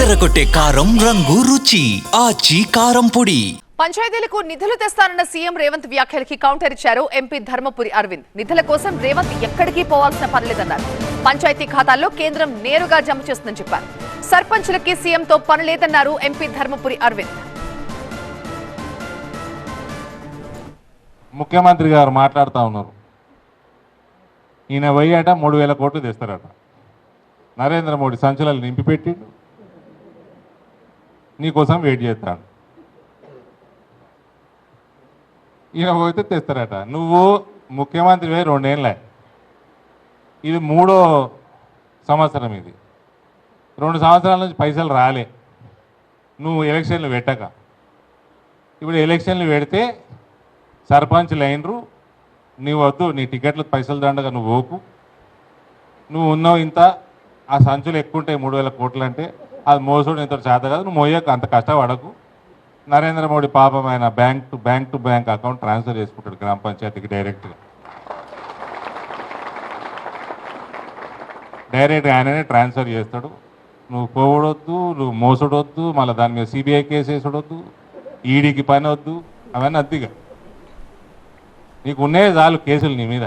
అదరగొట్టే కారం రంగు రుచి ఆచి కారం పొడి. పంచాయతీలకు నిధులు తెస్తానన్న సీఎం రేవంత్ వ్యాఖ్యలకి కౌంటర్ ఇచ్చారు ఎంపీ ధర్మపురి అరవింద్. నిధుల కోసం రేవంత్ ఎక్కడికి పోవాల్సిన పనిలేదన్నారు. పంచాయతీ ఖాతాల్లో కేంద్రం నేరుగా జమ చేస్తుందని చెప్పారు. సర్పంచులకి సీఎంతో పని లేదన్నారు ఎంపీ ధర్మపురి అరవింద్. ముఖ్యమంత్రి గారు మాట్లాడుతూ ఉన్నారు. ఈయన వెయ్యట 3,000 కోట్లు తెస్తారట. నరేంద్ర మోడీ సంచులను నింపిపెట్టిండు, నీకోసం వెయిట్ చేస్తాడు. ఈయన పోతే తెస్తారట. నువ్వు ముఖ్యమంత్రి పోయి 2 ఏళ్ళ, ఇది 3వ సంవత్సరం. ఇది 2 సంవత్సరాల నుంచి పైసలు రాలే. నువ్వు ఎలక్షన్లు పెట్టక, ఇప్పుడు ఎలక్షన్లు పెడితే సర్పంచ్ లైనరు, నీ వద్దు, నీ టికెట్లకు పైసలు దండగా నువ్వు పోకు, నువ్వు ఉన్నావు ఇంత, ఆ సంచులు ఎక్కువ ఉంటాయి 3,000 కోట్లు అంటే, అది మోసుడు ఇంత చేత కాదు, నువ్వు మోయకు, అంత కష్టపడకు. నరేంద్ర మోడీ పాపం ఆయన bank to bank account transfer చేసుకుంటాడు గ్రామ పంచాయతీకి డైరెక్ట్గా ఆయననే ట్రాన్స్ఫర్ చేస్తాడు. నువ్వు పోవడొద్దు, నువ్వు మోసడొద్దు, మళ్ళీ దాని మీద సిబిఐ కేసు వేసడొద్దు, ఈడీకి పని వద్దు, అవన్నీ అద్దిగా నీకు ఉన్నాయి చాలు కేసులు నీ మీద.